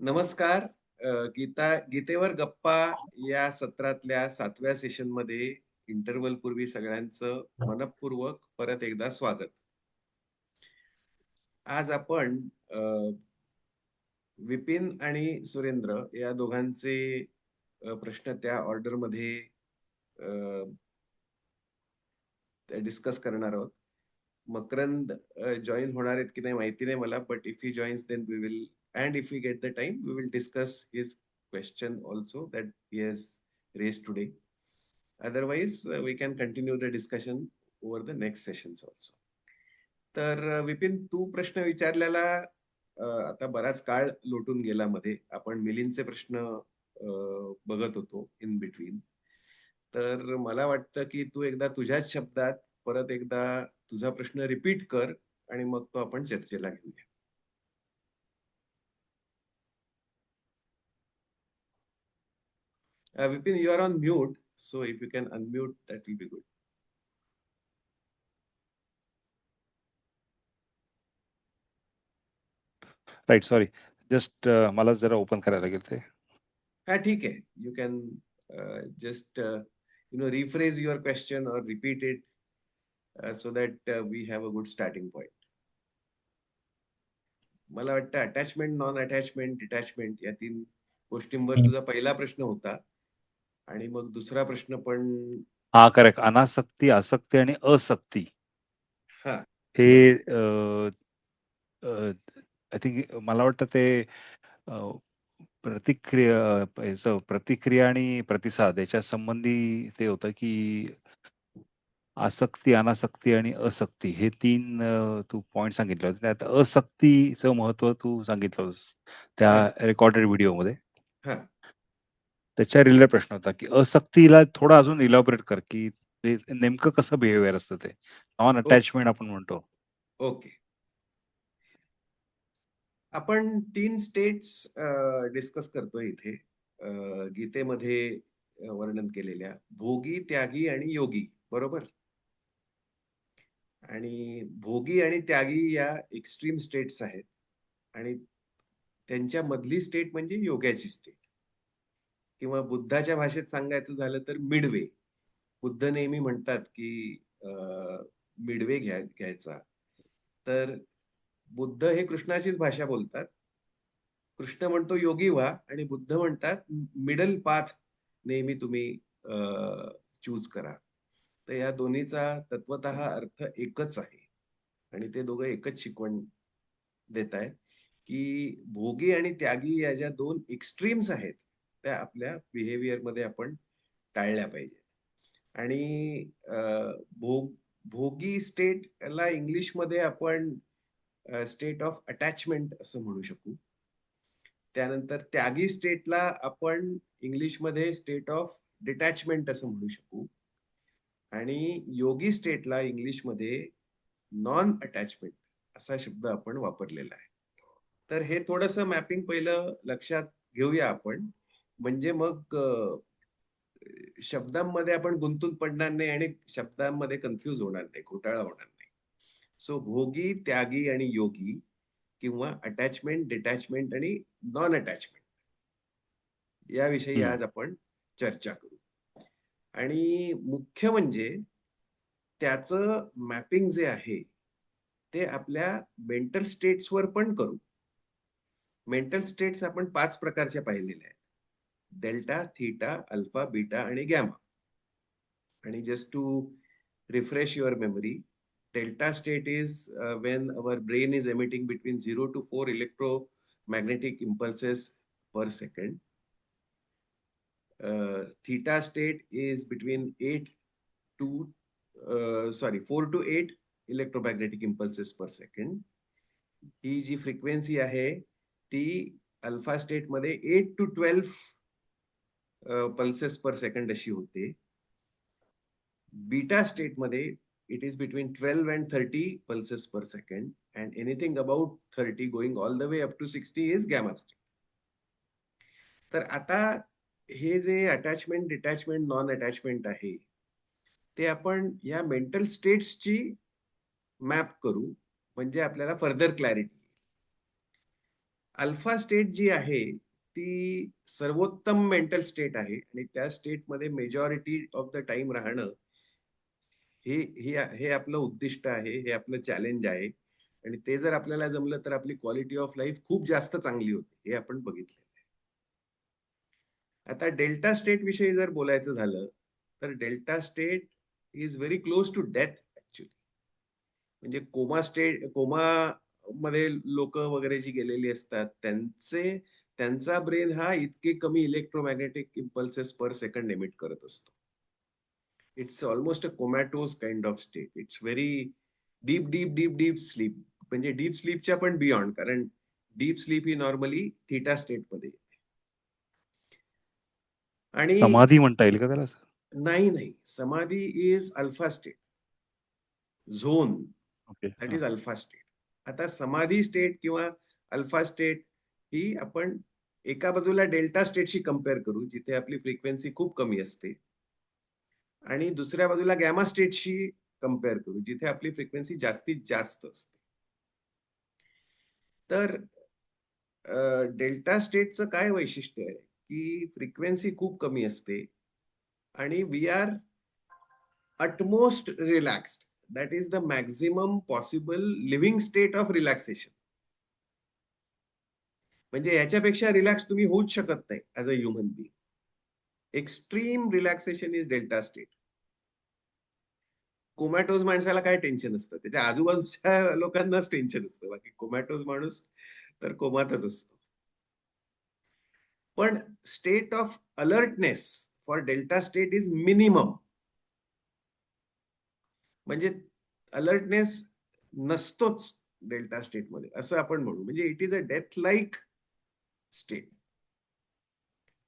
नमस्कार. गीतेवर गप्पा या सत्रातल्या 7व्या सेशनमध्ये इंटरव्हल पूर्वी सगळ्यांचं मनःपूर्वक परत एकदा स्वागत. आज आपण विपिन आणि सुरेंद्र या दोघांचे प्रश्न त्या ऑर्डरमध्ये डिस्कस करणार आहोत. मकरंद जॉईन होणार आहेत की नाही माहिती नाही मला, but if he joins then we will, and if we get the time, we will discuss his question also that he has raised today. Otherwise, we can continue the discussion over the next sessions also. तर विपिन, तू प्रश्न विचारलेला आता बराच काळ लोटून गेला. मध्ये आपण मिलिंदचे प्रश्न बघत होतो इन बिटवीन. तर मला वाटतं की तू एकदा तुझ्याच शब्दात परत एकदा तुझा प्रश्न रिपीट कर आणि मग तो आपण चर्चेला घेऊया. Vipin, you are on mute, so if you can unmute, that will be good. Right, sorry. Just मला जरा ओपन करायला लागेल ते. हा, ठीक आहे. You can just rephrase your question or repeat it so that we have a good starting point. मला वाटतं अटॅचमेंट, नॉन अटॅचमेंट, डिटॅचमेंट या 3 गोष्टींवर तुझा पहिला प्रश्न होता आणि मग दुसरा प्रश्न पण. हा, करेक्ट. अनासक्ती, आसक्ती आणि असक्ती हा, हे आय थिंक मला वाटतं ते प्रतिक्रिया आणि प्रतिसाद याच्या संबंधी ते होतं की आसक्ती, अनासक्ती आणि असक्ती हे 3 तू पॉइंट सांगितले होते. त्यात असक्तीचं महत्व तू सांगितलं होतंस त्या रेकॉर्डेड व्हिडिओमध्ये. त्याच्या रिलेटेड प्रश्न होता की असक्तीला थोडं अजून इलॅबोरेट कर की ते नेमकं कसं बिहेवियर असतं ते. नॉन अटॅचमेंट आपण म्हणतो. ओके. आपण 3 स्टेट्स डिस्कस करतोय इथे गीतेमध्ये वर्णन केलेल्या भोगी, त्यागी आणि योगी, बरोबर. आणि भोगी आणि त्यागी या एक्स्ट्रीम स्टेट्स आहेत आणि त्यांच्या मधली स्टेट म्हणजे योगाची स्टेट, किंवा बुद्धाच्या भाषेत सांगायचं झालं तर मिडवे. बुद्ध नेहमी म्हणतात की मिडवे घ्यायचा. तर बुद्ध हे कृष्णाचीच भाषा बोलतात. कृष्ण म्हणतो योगी व्हा आणि बुद्ध म्हणतात मिडल पाथ नेहमी तुम्ही चूज करा. तर या दोन्हीचा तत्वतः अर्थ एकच आहे आणि ते दोघं एकच शिकवण देत आहेत की भोगी आणि त्यागी या ज्या 2 एक्स्ट्रीम्स आहेत त्या आपल्या बिहेवियर मध्ये आपण टाळल्या पाहिजे. आणि भोगी स्टेटला इंग्लिशमध्ये आपण स्टेट ऑफ अटॅचमेंट असं म्हणू शकू. त्यानंतर त्यागी स्टेटला आपण इंग्लिशमध्ये स्टेट ऑफ डिटॅचमेंट असं म्हणू शकू आणि योगी स्टेटला इंग्लिशमध्ये नॉन अटॅचमेंट असा शब्द आपण वापरलेला आहे. तर हे थोडंसं मॅपिंग पहिलं लक्षात घेऊया आपण, म्हणजे मग शब्दांमध्ये आपण गुंतून पडणार नाही आणि शब्दांमध्ये कन्फ्यूज होणार नाही, घोटाळा होणार नाही. सो भोगी, त्यागी आणि योगी, किंवा अटॅचमेंट, डिटॅचमेंट आणि नॉन अटॅचमेंट याविषयी आज आपण चर्चा करू. आणि मुख्य म्हणजे त्याचं मॅपिंग जे आहे ते आपल्या मेंटल स्टेट्सवर पण करू. मेंटल स्टेट्स आपण 5 प्रकारच्या पाहिलेल्या आहेत: डेल्टा, थीटा, अल्फा, बीटा आणि गॅमा. आणि just to refresh your memory, delta state is when our brain is emitting between 0 to 4 electromagnetic impulses per second. Theta state is between 4 to 8 electromagnetic impulses per second. He G frequency आहे ती alpha state मध्ये 8 to 12 pulses per second अशी होते. Beta state मध्ये it is between 12 and 30 pulses per second, and anything about 30 going all the way up to 60 is gamma state. तर आता हे जे अटॅचमेंट, डिटॅचमेंट, नॉन अटॅचमेंट आहे ते आपण या मेंटल स्टेट्सची मॅप करू, म्हणजे आपल्याला फर्दर क्लॅरिटी. अल्फा स्टेट जी आहे ती सर्वोत्तम मेंटल स्टेट आहे आणि त्या स्टेटमध्ये मेजॉरिटी ऑफ द टाइम राहणं हे हे हे आपलं उद्दिष्ट आहे, हे आपलं चॅलेंज आहे. आणि ते जर आपल्याला जमलं तर आपली क्वालिटी ऑफ लाईफ खूप जास्त चांगली होते, हे आपण बघितलेलं आहे. आता डेल्टा स्टेट विषयी जर बोलायचं झालं तर delta state is very close to death actually. म्हणजे कोमा मध्ये लोक वगैरे जी गेलेली असतात त्यांचा ब्रेन हा इतके कमी electromagnetic impulses per second emit करत असतो. It's almost a comatose kind of state. It's very deep deep deep deep sleep. म्हणजे डीप स्लीपच्या पण बियॉन्ड, कारण डीप स्लीप ही नॉर्मली थीटा स्टेट मध्ये येते. आणि समाधी म्हणता येईल का त्याला? नाही, समाधी is alpha state. Zone okay. That is alpha state. आता समाधी स्टेट किंवा अल्फा स्टेट ही आपण एका बाजूला डेल्टा स्टेटशी कम्पेअर करू, जिथे आपली फ्रिक्वेन्सी खूप कमी असते, आणि दुसऱ्या बाजूला गॅमा स्टेटशी कम्पेअर करू, जिथे आपली फ्रिक्वेन्सी जास्तीत जास्त असते. तर डेल्टा स्टेटचं काय वैशिष्ट्य आहे की फ्रिक्वेन्सी खूप कमी असते आणि we are utmost relaxed. That is the maximum possible living state of relaxation. म्हणजे याच्यापेक्षा रिलॅक्स तुम्ही होऊच शकत नाही as a human being. Extreme relaxation is delta state. Comatose माणसाला काय टेन्शन असतं, त्याच्या आजूबाजूच्या लोकांनाच टेन्शन असतं, बाकी कोमॅटोज माणूस तर कोमातच असतो. पण state of alertness for delta state is minimum. म्हणजे अलर्टनेस नसतोच डेल्टा स्टेटमध्ये असं आपण म्हणू. म्हणजे it is a death like state.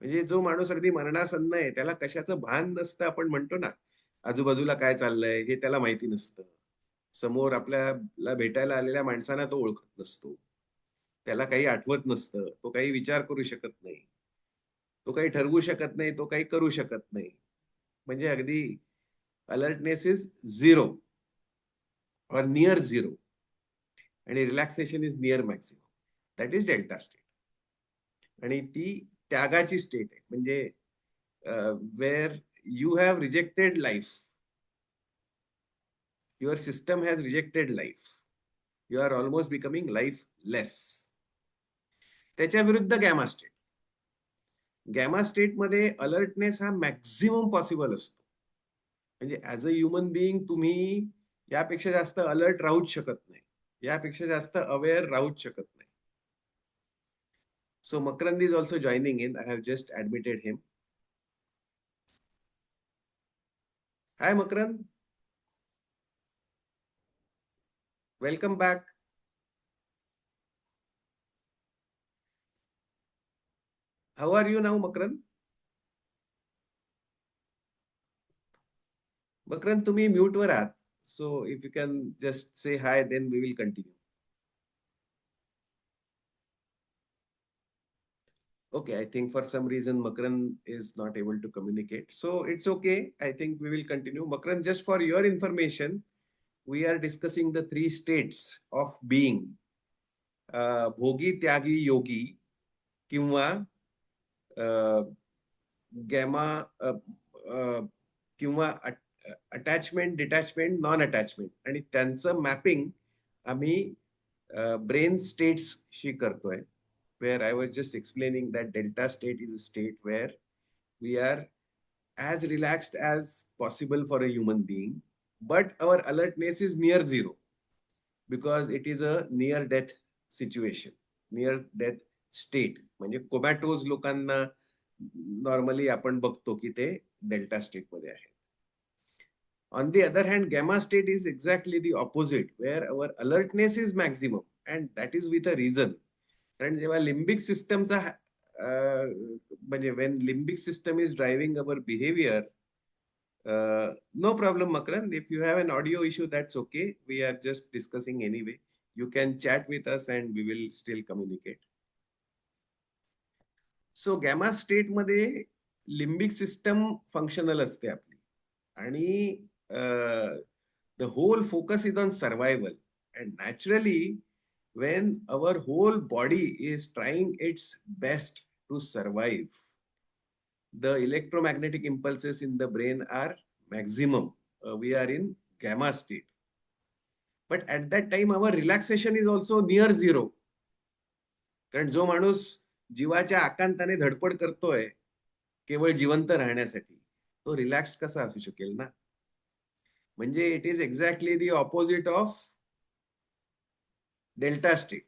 म्हणजे जो माणूस अगदी मरणासन्न आहे त्याला कशाचं भान नसतं, आपण म्हणतो ना, आजूबाजूला काय चाललंय हे त्याला माहिती नसतं. समोर आपल्याला भेटायला आलेल्या माणसांना तो ओळखत नसतो, त्याला काही आठवत नसतं, तो काही विचार करू शकत नाही, तो काही ठरवू शकत नाही, तो काही करू शकत नाही. म्हणजे अगदी alertness is zero or near zero आणि relaxation is near maximum. That is delta state. आणि ती त्यागाची स्टेट आहे. म्हणजे where you have rejected life, your system has rejected life, you are almost becoming lifeless. त्याच्या विरुद्ध gamma state. Gamma स्टेटमध्ये alertness हा मॅक्झिमम पॉसिबल असतो. म्हणजे ऍज अ ह्युमन बिईंग तुम्ही यापेक्षा जास्त अलर्ट राहूच शकत नाही, यापेक्षा जास्त अवेअर राहूच शकत नाही. So Makrand is also joining in. I have just admitted him. Hi Makrand. Welcome back. How are you now, Makrand? Makrand, तुम्ही म्यूट वर आहात. So if you can just say hi, then we will continue. Okay, I think for some reason Makrand is not able to communicate. So it's okay. I think we will continue. Makrand, just for your information, we are discussing the three states of being. भोगी, त्यागी, योगी, किंवा gamma, किंवा attachment, detachment, non attachment, आणि त्यांचं mapping आम्ही brain स्टेट्सशी करतोय. Where I was just explaining that delta state is a state where we are as relaxed as possible for a human being, but our alertness is near zero because it is a near death situation, near death state. म्हणजे कोमॅटोज लोकांना normally आपण बघतो की ते delta state मध्ये आहे. On the other hand, gamma state is exactly the opposite, where our alertness is maximum, and that is with a reason. कारण जेव्हा लिम्बिक सिस्टमचा म्हणजे when limbic system is driving our behavior, no problem, Makrand. If you have an audio issue, that's okay. We are just discussing anyway. You can chat with us and we will still communicate. So gamma state मध्ये limbic system functional असते आपली, आणि the whole focus is on survival. And naturally when our whole body is trying its best to survive, the electromagnetic impulses in the brain are maximum. We are in gamma state. But at that time, our relaxation is also near zero. कारण जो माणूस जीवाच्या आकांताने धडपड करतोय केवळ जिवंत राहण्यासाठी, तो relaxed कसा असू शकेल ना? म्हणजे it is exactly the opposite of delta state.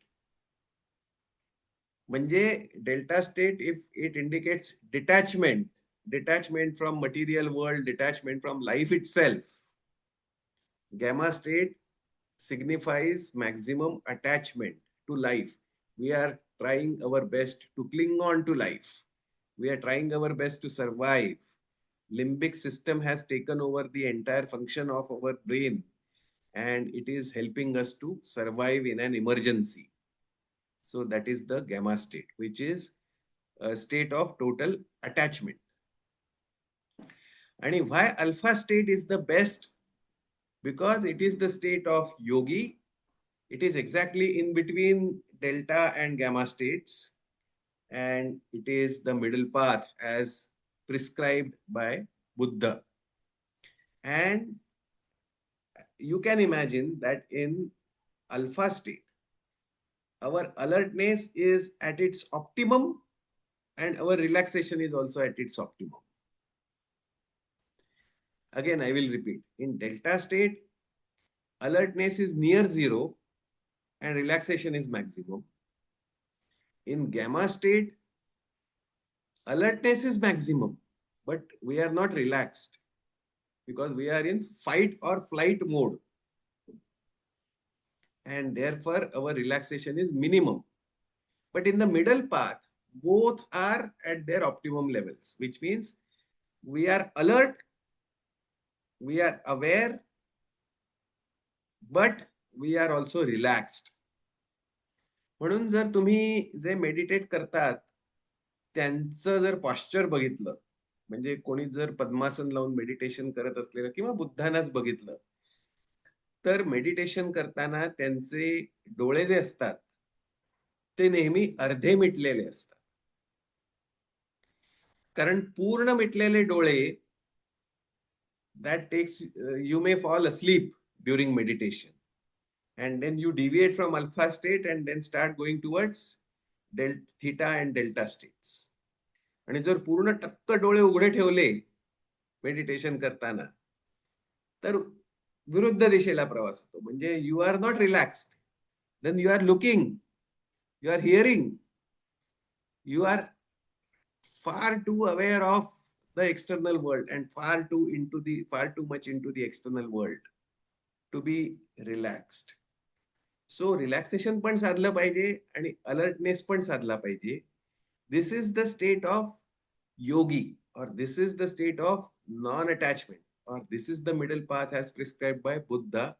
म्हणजे delta state if it indicates detachment from material world, detachment from life itself. Gamma state signifies maximum attachment to life. We are trying our best to cling on to life. We are trying our best to survive. Limbic system has taken over the entire function of our brain, and it is helping us to survive in an emergency. So that is the gamma state, which is a state of total attachment. And why alpha state is the best? Because it is the state of yogi. It is exactly in between delta and gamma states, and it is the middle path as prescribed by Buddha. And you can imagine that in alpha state, our alertness is at its optimum and our relaxation is also at its optimum. Again, I will repeat. In delta state, alertness is near zero and relaxation is maximum. In gamma state, alertness is maximum, but we are not relaxed because we are in fight or flight mode. And therefore, our relaxation is minimum. But in the middle path, both are at their optimum levels, which means we are alert, we are aware, but we are also relaxed. म्हणून जर तुम्ही जे meditate करतात त्यांचं जर posture बघितलं, म्हणजे कोणी जर पद्मासन लावून मेडिटेशन करत असलेलं किंवा बुद्धांनाच बघितलं, तर मेडिटेशन करताना त्यांचे डोळे जे असतात ते नेहमी अर्धे मिटलेले असतात. कारण पूर्ण मिटलेले डोळे, that takes you may fall asleep during meditation, and then you deviate from alpha state and then start going towards theta and delta states. आणि जर पूर्ण टक्क डोळे उघडे ठेवले मेडिटेशन करताना तर विरुद्ध दिशेला प्रवास होतो. म्हणजे you are not relaxed, then you are looking, you are hearing, you are far too aware of the external world and far too much into the external world to be relaxed. So relaxation पण साधलं पाहिजे आणि alertness पण साधला पाहिजे. This is the state of yogi, or this is the state of non-attachment, or this is the middle path as prescribed by Buddha.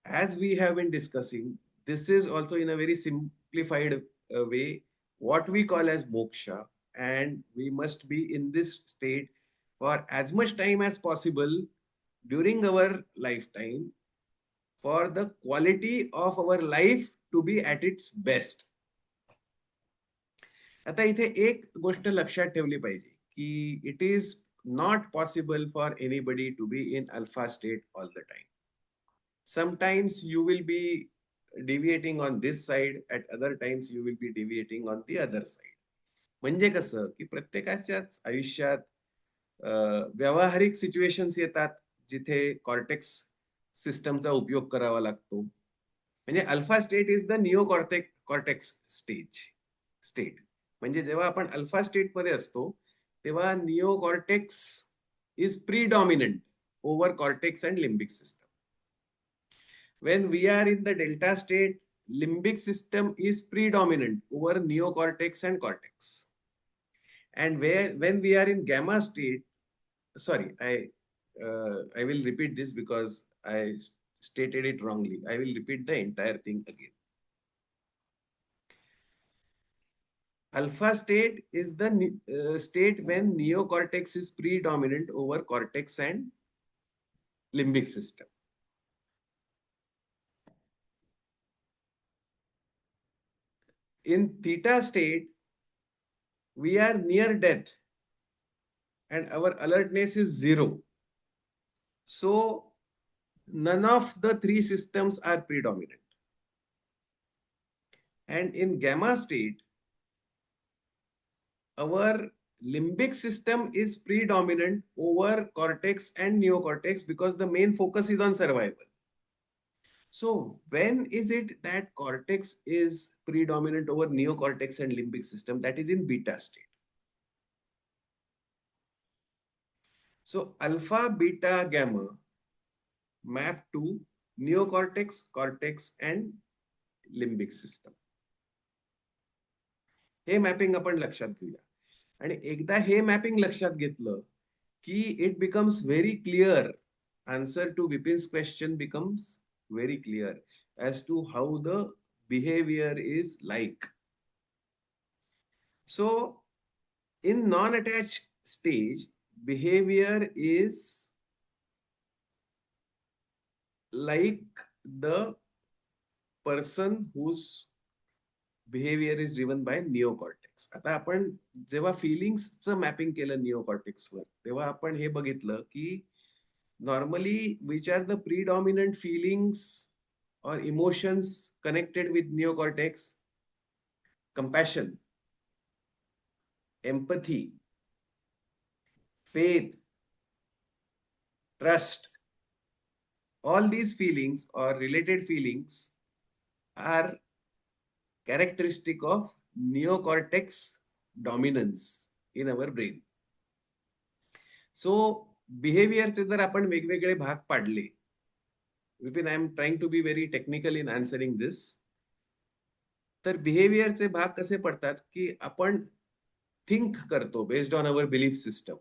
As we have been discussing, this is also in a very simplified way what we call as moksha, and we must be in this state for as much time as possible during our lifetime for the quality of our life to be at its best. आता इथे एक गोष्ट लक्षात ठेवली पाहिजे की it is not possible for anybody to be in alpha state all the time. Sometimes you will be deviating on this side, at other times you will be deviating on the other side. म्हणजे कसं की प्रत्येकाच्याच आयुष्यात व्यावहारिक situations येतात जिथे cortex सिस्टमचा उपयोग करावा लागतो. म्हणजे alpha state is the neocortex state. म्हणजे जेव्हा आपण अल्फा स्टेट मध्ये असतो तेव्हा neocortex is predominant over cortex and limbic system. When we are in the delta state, limbic system is predominant over neocortex and cortex. And when we are in gamma state, sorry, I will repeat this because I stated it wrongly. I will repeat the entire thing again. Alpha state is the state when neocortex is predominant over cortex and limbic system. In theta state, we are near death and our alertness is 0. So none of the three systems are predominant. And in gamma state, our limbic system is predominant over cortex and neocortex because the main focus is on survival. So when is it that cortex is predominant over neocortex and limbic system? That is in beta state. So alpha, beta, gamma map to neocortex, cortex and limbic system. हे mapping आपण लक्षात घेऊया. आणि एकदा हे mapping लक्षात घेतलं की it becomes very clear. Answer to Vipin's question becomes very clear as to how the behavior is like. So in non-attached stage, behavior is like the person whose behavior is driven by neocortex. आता आपण जेव्हा फिलिंग्सचं mapping केलं निओकॉर्टेक्सवर, तेव्हा आपण हे बघितलं की normally which are the predominant feelings or emotions connected with neocortex: compassion, empathy, faith, trust. All these feelings or related feelings are characteristic of neocortex dominance in our brain. So behaviorचे जर आपण वेगवेगळे भाग पाडले, Vipin, I am trying to be very technical in answering this. तर बिहेवियरचे भाग कसे पडतात की आपण थिंक करतो based on our belief system.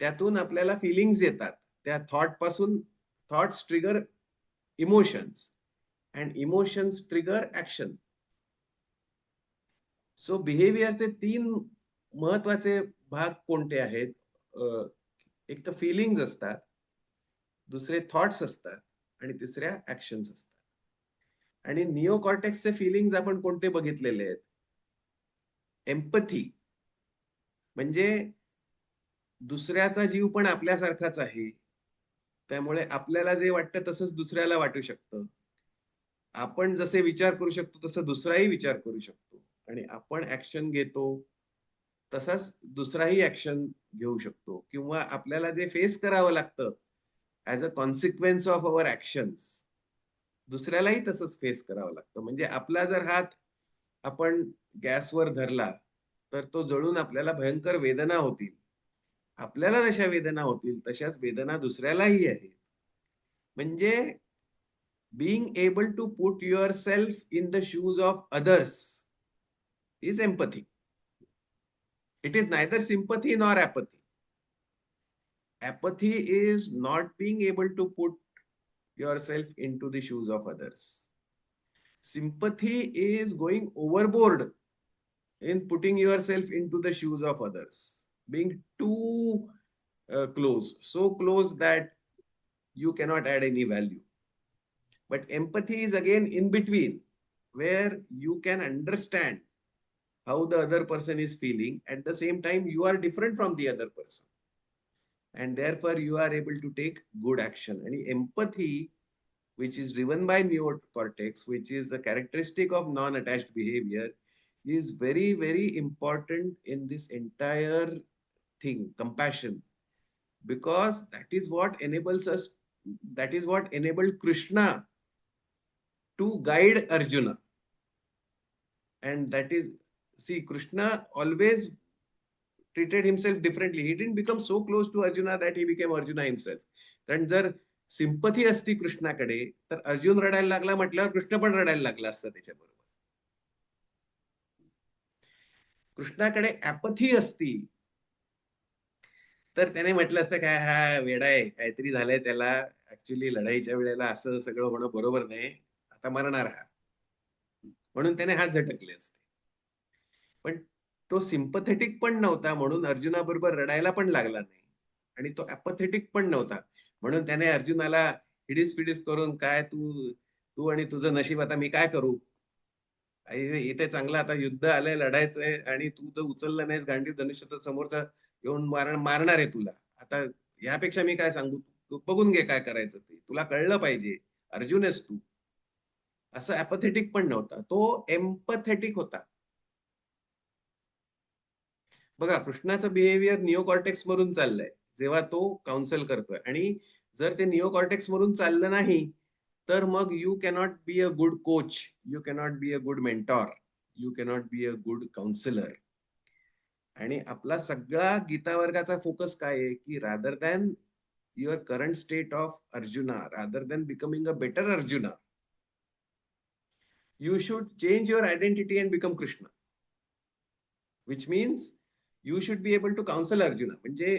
त्यातून आपल्याला फिलिंग्स येतात. त्या थॉट पासून thoughts trigger emotions and emotions trigger action. So बिहेवियरचे 3 महत्वाचे भाग कोणते आहेत? एक तर फिलिंग्स असतात, दुसरे थॉट्स असतात आणि तिसऱ्या ऍक्शन्स असतात. आणि निओकॉर्टेक्सचे फिलिंग्स आपण कोणते बघितलेले आहेत? एम्पथी म्हणजे दुसऱ्याचा जीव पण आपल्यासारखाच आहे, त्यामुळे आपल्याला जे वाटतं तसंच दुसऱ्याला वाटू शकतं. आपण जसे विचार करू शकतो तसं दुसराही विचार करू शकतो आणि आपण ऍक्शन घेतो तसाच दुसराही ऍक्शन घेऊ शकतो. किंवा आपल्याला जे फेस करावं लागतं as a consequence of our actions, दुसऱ्यालाही तसंच फेस करावं लागतं. म्हणजे आपला जर हात आपण गॅसवर धरला तर तो जळून आपल्याला भयंकर वेदना होतील. आपल्याला जशा वेदना होतील तशाच वेदना दुसऱ्यालाही आहेत. म्हणजे being able to put yourself in the shoes of others is empathy. It is neither sympathy nor apathy. Apathy is not being able to put yourself into the shoes of others. Sympathy is going overboard in putting yourself into the shoes of others, being too close, so close that you cannot add any value. But empathy is again in between, where you can understand how the other person is feeling. At the same time, you are different from the other person. And therefore, you are able to take good action. And empathy, which is driven by neocortex, which is a characteristic of non-attached behavior, is very, very important in this entire thing, compassion. Because that is what enables us, that is what enabled Krishna to guide Arjuna. And that is, see, Krishna always treated himself differently. He didn't become so close to Arjuna that he became Arjuna himself. कारण जर sympathy असती कृष्णाकडे तर अर्जुन रडायला लागला म्हटल्यावर कृष्ण पण रडायला लागला असता त्याच्याबरोबर. कृष्णाकडे ऍपथी असती तर त्याने म्हटलं असतं काय हा वेडा आहे, काहीतरी झालंय त्याला, ऍक्च्युली लढाईच्या वेळेला असं सगळं होणं बरोबर नाही, आता मरणार हा, म्हणून त्याने हात झटकले असते. पण तो सिंपथेटिक पण नव्हता म्हणून अर्जुनाबरोबर रडायला पण लागला नाही, आणि तो ऍपथेटिक पण नव्हता म्हणून त्याने अर्जुनाला हिडीस पिडीस करून काय तू तू आणि तुझं नशीब, आता मी काय करू, इथे चांगलं आता युद्ध आलंय, लढायचंय, आणि तू जर उचललं नाहीस गांधी धनुष्य तर समोरचा येऊन मारणार आहे तुला. आता यापेक्षा मी काय सांगू, तू बघून घे काय करायचं ते, तुला कळलं पाहिजे, अर्जुन आहेस तू. असं अॅपथेटिक पण नव्हता, तो एम्पथेटिक होता. बघा कृष्णाचं बिहेवियर निओकॉर्टेक्स मधून चाललंय जेव्हा तो काउन्सिल करतोय, आणि जर ते निओकॉर्टेक्स मधून चाललं नाही तर मग you cannot be a good coach, you cannot be a good mentor, you cannot be a good counsellor. आणि आपला सगळा गीता वर्गाचा फोकस काय आहे की rather than your current state of Arjuna, rather than becoming a better Arjuna, you should change your identity and become Krishna, which means you should be able to counsel Arjuna. म्हणजे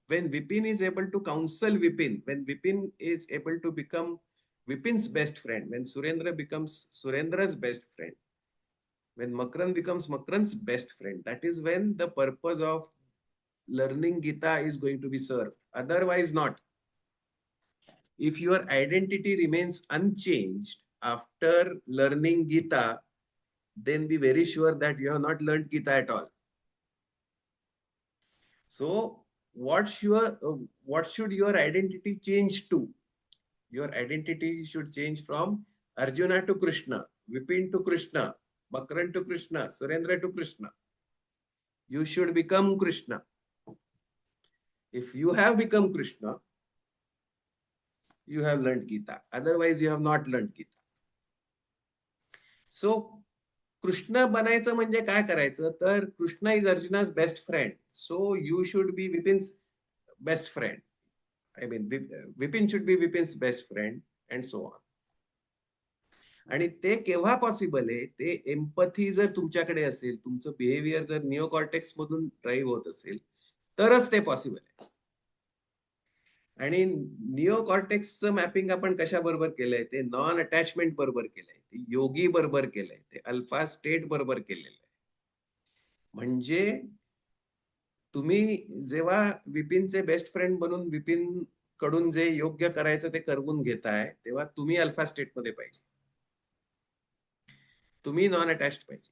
when Vipin is able to counsel Vipin, when Vipin is able to become Vipin's best friend, when Surendra becomes Surendra's best friend, when Makran becomes Makran's best friend, that is when the purpose of learning Gita is going to be served. Otherwise not. If your identity remains unchanged after learning Gita, then be very sure that you have not learned Gita at all. So, what should your identity change to? Your identity should change from Arjuna to Krishna, Vipin to Krishna, Makran to Krishna, Surendra to Krishna. You should become Krishna. If you have become Krishna, you have learned Gita. Otherwise, you have not learned Gita. So, Krishna बनायचं म्हणजे काय करायचं, तर Krishna is Arjuna's best friend, so you should be Vipin's best friend. I mean, Vipin should be Vipin's best friend and so on. आणि ते केव्हा possible आहे, ते एम्पथी जर तुमच्याकडे असेल, तुमचं बिहेवियर जर निओकॉर्टेक्स मधून ड्राईव्ह होत असेल, तरच ते पॉसिबल आहे. आणि निओकॉर्टेक्सचं मॅपिंग आपण कशा बरोबर केलंय, ते नॉन अटॅचमेंट बरोबर केलंय, ते योगी बरोबर केलंय, ते अल्फा स्टेट बरोबर केलेलं आहे. म्हणजे तुम्ही जेव्हा विपिनचे बेस्ट फ्रेंड बनून विपिन कडून जे योग्य करायचं ते करून घेताय, तेव्हा तुम्ही अल्फा स्टेट मध्ये पाहिजे, तुम्ही नॉन अटॅच्ड पाहिजे,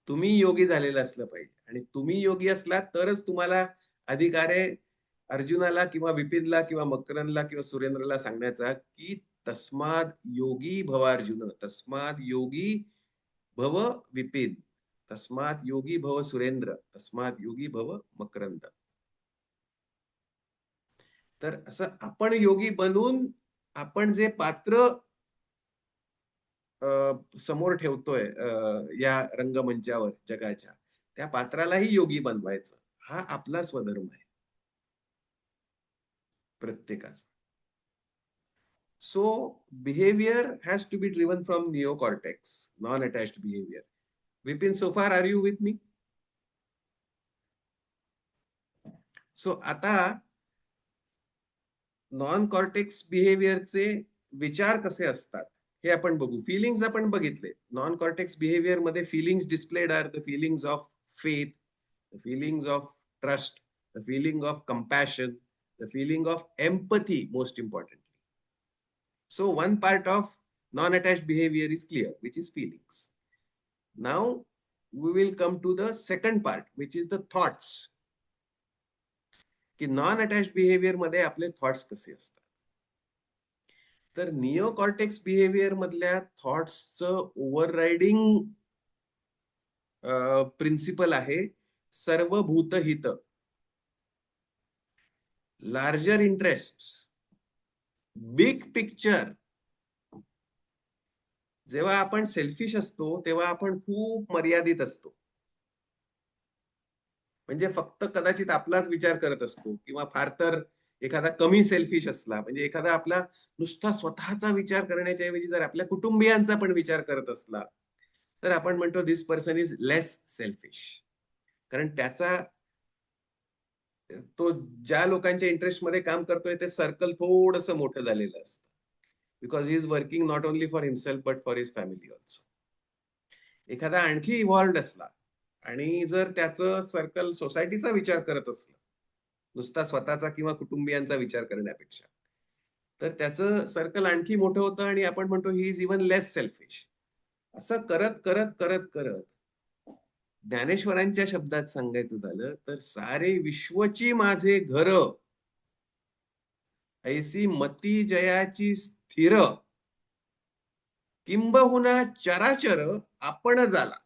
तुम्ही योगी झालेलं असलं पाहिजे. आणि तुम्ही योगी असलात तरच तुम्हाला अधिकार आहे अर्जुनाला किंवा विपिनला किंवा मकरनला किंवा सुरेंद्रला सांगण्याचा की तस्माद योगी भव अर्जुन, तस्माद योगी भव विपिन, तस्मात योगी भव सुरेंद्र, तस्मात योगी भव मकरंद. तर असं आपण योगी बनून आपण जे पात्र समोर ठेवतोय या रंगमंचावर जगाच्या, त्या पात्रालाही योगी बनवायचं, हा आपला स्वधर्म आहे प्रत्येकाचा. So behaviour has to be driven from neocortex, non attached behaviour. Vipin, so far are you with me? So आता नॉन कॉर्टेक्स बिहेवियरचे विचार कसे असतात हे आपण बघू. फिलिंग्स आपण बघितले. नॉन कॉर्टेक्स बिहेवियर मध्ये feelings displayed are the feelings of faith, the feelings of trust, the feeling of compassion, the feeling of empathy, most importantly. So one part of non attached behaviour is clear, which is feelings. Now we will come to the second part, which is the thoughts. की non attached behaviour मध्ये आपले thoughts कसे असतात. तर neocortex behaviour मधल्या थॉट्सचं overriding principal आहे सर्वभूत हित, लार्जर इंटरेस्ट, बिग पिक्चर. जेव्हा आपण सेल्फिश असतो तेव्हा आपण खूप मर्यादित असतो, म्हणजे फक्त कदाचित आपलाच विचार करत असतो, किंवा फार तर एखादा कमी सेल्फिश असला, म्हणजे एखादा आपला नुसता स्वतःचा विचार करण्याच्या ऐवजी जर आपल्या कुटुंबियांचा पण विचार करत असला तर आपण म्हणतो दिस पर्सन इज लेस सेल्फिश. कारण त्याचा तो ज्या लोकांच्या इंटरेस्ट मध्ये काम करतोय ते सर्कल थोडंसं मोठं झालेलं असतं, because he is working not only for himself but for his family also. एखादा आणखी इव्हॉल्व्ड असला आणि जर त्याचं सर्कल सोसायटीचा विचार करत असलं, नुसता स्वतःचा किंवा कुटुंबियांचा विचार करण्यापेक्षा, तर त्याचं सर्कल आणखी मोठं होतं आणि आपण म्हणतो he is even less selfish. असं करत करत करत करत ज्ञानेश्वरांच्या शब्दात सांगायचं झालं तर सारे विश्वची माझे घर, ऐसी मती जयाची स्थिर, किंबहुना चराचर आपण झाला.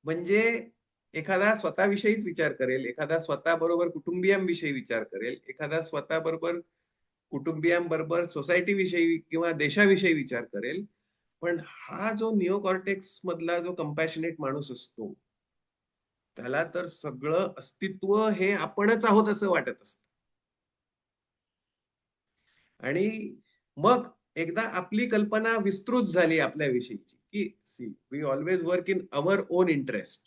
म्हणजे एखादा स्वतःविषयीच विचार करेल, एखादा स्वतःबरोबर कुटुंबियांविषयी विचार करेल, एखादा स्वतःबरोबर कुटुंबियांबरोबर सोसायटीविषयी किंवा देशाविषयी विचार करेल. पण हा जो निओकॉर्टेक्स मधला जो कंपॅशनेट माणूस असतो त्याला तर सगळं अस्तित्व हे आपणच आहोत असं वाटत असतं. आणि मग एकदा आपली कल्पना विस्तृत झाली आपल्याविषयीची की see we always work in our own interest,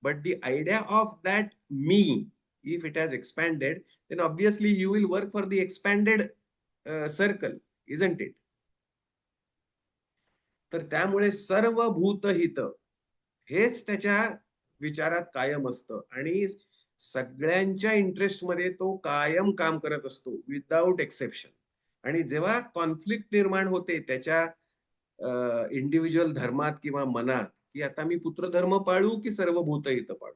but the idea of that me, if it has expanded, then obviously you will work for the expanded circle, isn't it? तर त्यामुळे सर्व भूतहित हेच त्याच्या विचारात कायम असतं आणि सगळ्यांच्या इंटरेस्टमध्ये तो कायम काम करत असतो विदाउट एक्सेप्शन. आणि जेव्हा कॉन्फ्लिक्ट निर्माण होते त्याच्या इंडिव्हिज्युअल धर्मात किंवा मनात की आता मी पुत्रधर्म पाळू की सर्व भूतहित पाळू,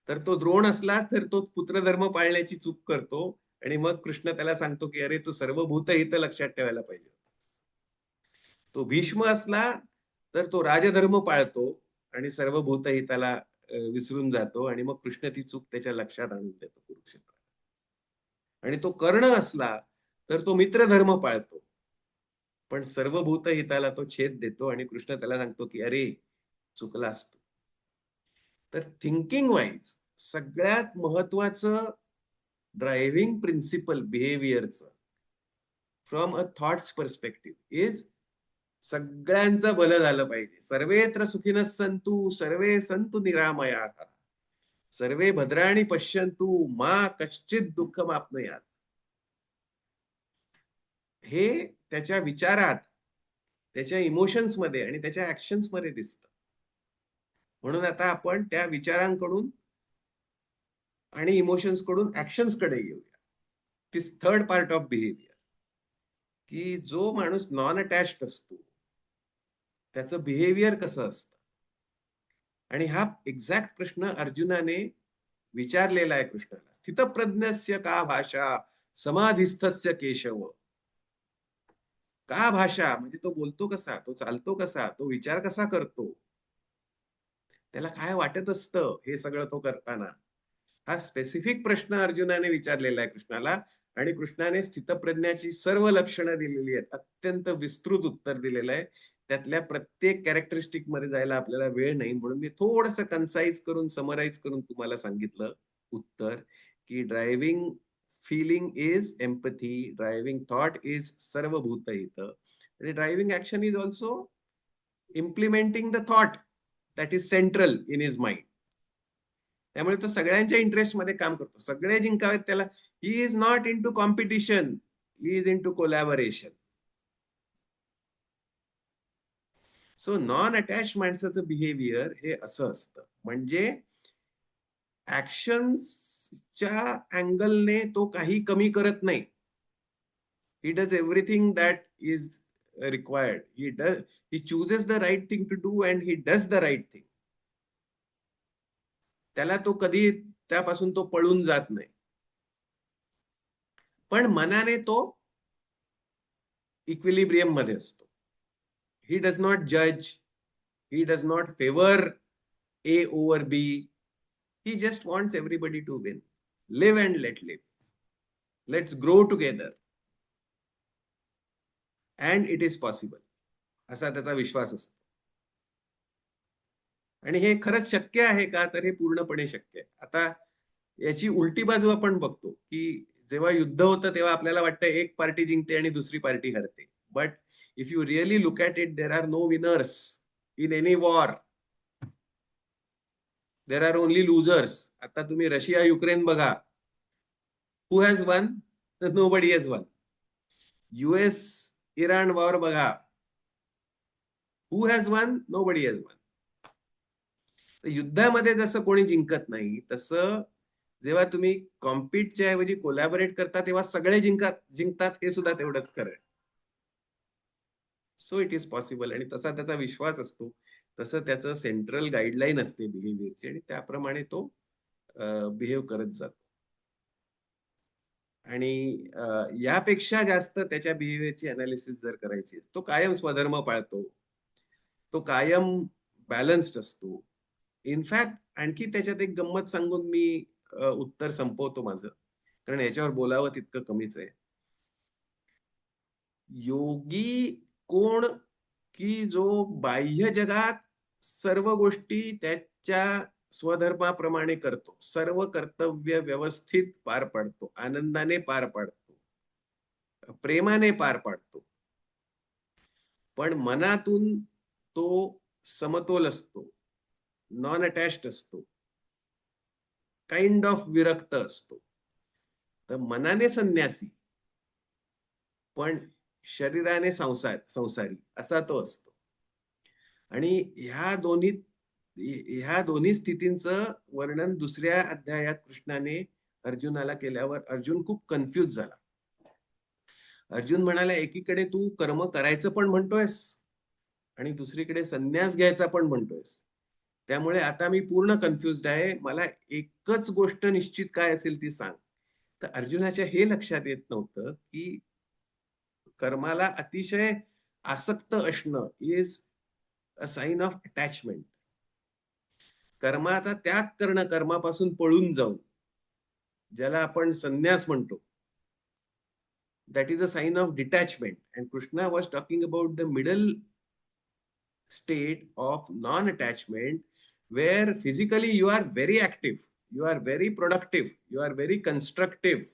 तर तो द्रोण असला तर तो पुत्रधर्म पाळण्याची चूक करतो आणि मग कृष्ण त्याला सांगतो की अरे तू सर्व भूतहित लक्षात ठेवायला पाहिजे. तो भीष्म असला तर तो राजधर्म पाळतो आणि सर्व भूतहिताला विसरून जातो आणि मग कृष्ण ती चूक त्याच्या लक्षात आणून देतो कुरुक्षेत्रात. आणि तो कर्ण असला तर तो मित्रधर्म पाळतो पण सर्व भूतहिताला तो छेद देतो आणि कृष्ण त्याला सांगतो की अरे चुकलास तू. तर थिंकिंग वाईज सगळ्यात महत्वाचं ड्रायव्हिंग प्रिन्सिपल बिहेवियरचं from a thoughts perspective is सगळ्यांचं भलं झालं पाहिजे. सर्वेत्र सुखिनः सन्तु सर्वे सन्तु निरामयाः सर्वे भद्राणि पश्यन्तु मा कश्चित् दुःखमाप्नुयात्. हे त्याच्या विचारात, त्याच्या इमोशन्स मध्ये आणि त्याच्या ऍक्शन्स मध्ये दिसतं. म्हणून आता आपण त्या विचारांकडून आणि इमोशन्स कडून ऍक्शन्स कडे येऊया. दिस थर्ड पार्ट ऑफ बिहेवियर, की जो माणूस नॉन अटॅच्ड असतो त्याचं बिहेवियर कसं असतं. आणि हा एक्झॅक्ट प्रश्न अर्जुनाने विचारलेला आहे कृष्णाला. स्थितप्रज्ञस्य का भाषा समाधिस्थस्य केशव. का भाषा म्हणजे तो बोलतो कसा, तो चालतो कसा, तो विचार कसा करतो, त्याला काय वाटत असतं हे सगळं तो करताना. हा स्पेसिफिक प्रश्न अर्जुनाने विचारलेला आहे कृष्णाला आणि कृष्णाने स्थितप्रज्ञाची सर्व लक्षणं दिलेली आहेत. अत्यंत विस्तृत उत्तर दिलेलं आहे. त्यातल्या प्रत्येक कॅरेक्टरिस्टिक मध्ये जायला आपल्याला वेळ नाही म्हणून मी थोडंसं कन्साइज करून समराइज करून तुम्हाला सांगितलं उत्तर की driving feeling is empathy, driving thought is सर्वभूतहित आणि driving action is also implementing the thought that is central in his mind. त्यामुळे तो सगळ्यांच्या इंटरेस्ट मध्ये काम करतो. सगळे जिंकावेत त्याला. He is not into competition, he is into collaboration. So non attach माणसाचं बिहेवियर हे असं असतं. म्हणजे ऍक्शन्सच्या अँगलने तो काही कमी करत नाही. He does everything that is required. He chooses the right thing to do and he does the right thing. त्याला तो कधी त्यापासून तो पळून जात नाही. पण मनाने तो इक्विलिब्रियम मध्ये असतो. He does not judge. He does not favor A over B. He just wants everybody to win. Live and let live. Let's grow together. And it is possible. असा त्याचा विश्वास असतो. आणि हे खरंच शक्य आहे का, तर हे पूर्णपणे शक्य आहे. आता याची उलटी बाजू आपण बघतो की जेव्हा युद्ध होतं तेव्हा आपल्याला वाटतं एक पार्टी जिंकते आणि दुसरी पार्टी हरते. But if you really look at it, there are no winners in any war. There are only losers. आता तुम्ही रशिया युक्रेन बघा. Who has won? Nobody has won. US Iran war बघा. Who has won? Nobody has won. युद्धामध्ये जसं कोणी जिंकत नाही तसं जेव्हा तुम्ही कॉम्पिटच्या ऐवजी कोलॅबोरेट करता तेव्हा सगळे जिंकतात हे सुद्धा तेवढंच खरं आहे. So it is possible. आणि तसा त्याचा विश्वास असतो, तसं त्याचं सेंट्रल गाईडलाईन असते बिहेवियरची आणि त्याप्रमाणे तो बिहेव करत जातो. आणि यापेक्षा जास्त त्याच्या बिहेवियरची अनालिसिस जर करायची, तो कायम स्वधर्म पाळतो, तो कायम बॅलन्स्ड असतो. इनफॅक्ट आणखी त्याच्यात एक गंमत सांगून मी उत्तर संपवतो माझं, कारण याच्यावर बोलावं तितकं कमीच आहे. योगी कोण, की जो बाह्य जगात सर्व गोष्टी त्याच्या स्वधर्माप्रमाणे करतो, सर्व कर्तव्य व्यवस्थित पार पाडतो, आनंदाने पार पाडतो, प्रेमाने पार पाडतो, पण मनातून तो समतोल असतो, नॉन अटॅच्ड असतो, काइंड ऑफ विरक्त असतो. तर मनाने संन्यासी पण शरीराने संसारी असा तो असतो. आणि ह्या दोन्ही स्थितींचं वर्णन दुसऱ्या अध्यायात कृष्णाने अर्जुनाला केल्यावर अर्जुन खूप कन्फ्यूज झाला. अर्जुन म्हणाला, एकीकडे तू कर्म करायचं पण म्हणतोयस आणि दुसरीकडे संन्यास घ्यायचा पण म्हणतोयस. त्यामुळे आता मी पूर्ण कन्फ्युज्ड आहे. मला एकच गोष्ट निश्चित काय असेल ती सांग. तर अर्जुनाच्या हे लक्षात येत नव्हतं की कर्माला अतिशय आसक्त असणं is a sign of attachment. कर्माचा त्याग करणं, कर्मापासून पळून जाऊन, ज्याला आपण संन्यास म्हणतो, that is a sign of detachment. And Krishna was talking about the middle state of non-attachment, where physically you are very active, you are very productive, you are very constructive,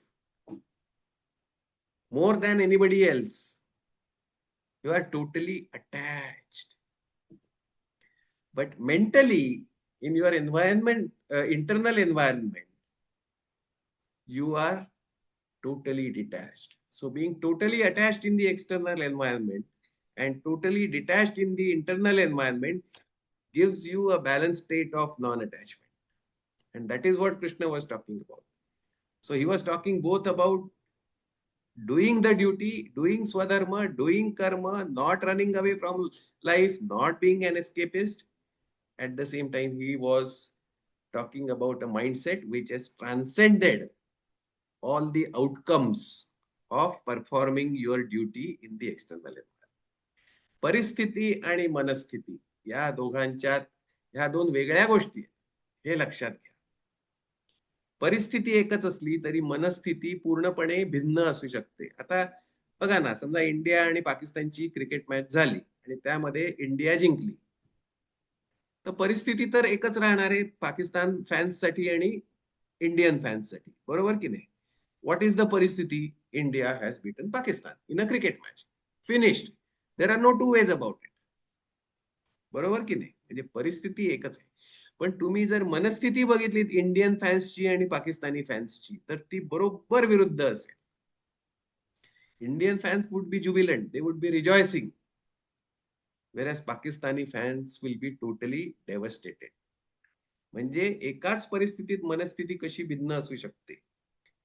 more than anybody else. You are totally attached. But mentally, in your environment, internal environment, you are totally detached. So being totally attached in the external environment and totally detached in the internal environment gives you a balanced state of non-attachment. And that is what Krishna was talking about. So he was talking both about doing the duty, doing swadharma, doing karma, not running away from life, not being an escapist. At the same time, he was talking about a mindset which has transcended all the outcomes of performing your duty in the external environment. परिस्थिती आणि मनस्थिती या दोघांच्यात ह्या दोन वेगळ्या गोष्टी हे लक्षात घ्या. परिस्थिती एकच असली तरी मनस्थिती पूर्णपणे भिन्न असू शकते. आता बघा ना, समजा इंडिया आणि पाकिस्तानची क्रिकेट मॅच झाली आणि त्यामध्ये इंडिया जिंकली, तर परिस्थिती तर एकच राहणार आहे पाकिस्तान फॅन्ससाठी आणि इंडियन फॅन्ससाठी, बरोबर की नाही? व्हॉट इज द परिस्थिती? India has beaten Pakistan in a cricket match, finished. There are no two ways about it, बरोबर की नाही? म्हणजे परिस्थिती एकच आहे. पण तुम्ही जर मनस्थिती बघितलीत इंडियन फॅन्सची आणि पाकिस्तानी फॅन्सची, तर ती बरोबर विरुद्ध असेल. Indian fans would be Jubilant, they would be rejoicing, whereas Pakistani fans will be totally devastated. म्हणजे एकाच परिस्थितीत मनस्थिती कशी भिन्न असू शकते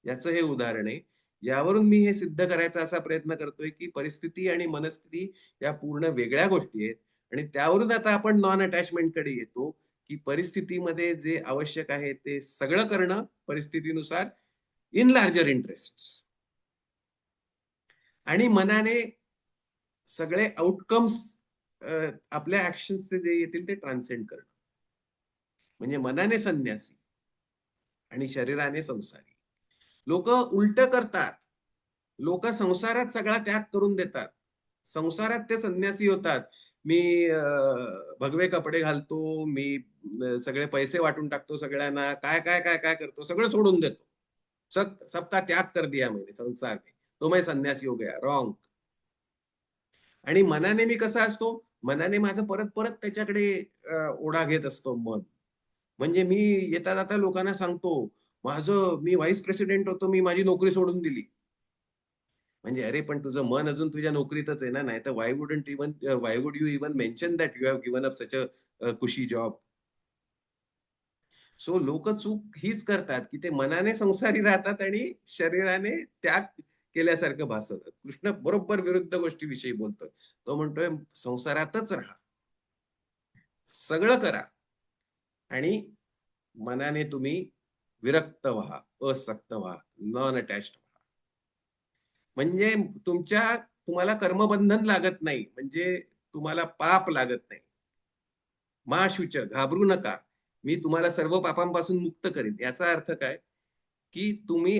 याचं हे उदाहरण आहे. यावरून मी हे सिद्ध करायचा असा प्रयत्न करतोय की परिस्थिती आणि मनस्थिती या पूर्ण वेगळ्या गोष्टी आहेत. आणि त्यावरून आता आपण नॉन अटॅचमेंट कडे येतो की परिस्थितीमध्ये जे आवश्यक आहे ते सगळं करणं परिस्थितीनुसार इन लार्जर इंटरेस्ट, आणि मनाने सगळे आउटकम्स आपल्या ऍक्शन्सचे जे येतील ते ट्रान्सेंड करणं. म्हणजे मनाने संन्यासी आणि शरीराने संसारी. लोक उलट करतात. लोक संसारात सगळा त्याग करून देतात, संसारात ते संन्यासी होतात. मी भगवे कपडे घालतो, मी सगळे पैसे वाटून टाकतो सगळ्यांना, काय काय काय काय करतो, सगळं सोडून देतो. सबका त्याग कर दिया मैंने संसार में, तो मैं संन्यासी हो गया. रॉंग. आणि मनाने मी कसा असतो? मनाने माझं परत परत त्याच्याकडे ओढा घेत असतो मन. म्हणजे मी येता जाता लोकांना सांगतो, मी व्हाईस प्रेसिडेंट होतो, मी माझी नोकरी सोडून दिली. म्हणजे अरे पण तुझं मन अजून तुझ्या नोकरीतच आहे ना, नाही तर why would you even mention that you have given up such a cushy job. So लोक चूक हीच करतात की ते मनाने संसारी राहतात आणि शरीराने त्याग केल्यासारखं भासवतात. कृष्ण बरोबर विरुद्ध गोष्टीविषयी बोलतोय. तो म्हणतोय संसारातच राहा. सगळं करा आणि मनाने तुम्ही विरक्त व्हा, असक्त व्हा, नॉन अटॅच्ड व्हा. म्हणजे तुम्हाला कर्मबंधन लागत नाही. म्हणजे तुम्हाला पाप लागत नाही. मा शुच, घाबरू नका. मी तुम्हाला सर्व पापांपासून मुक्त करीन. याचा अर्थ काय? की तुम्ही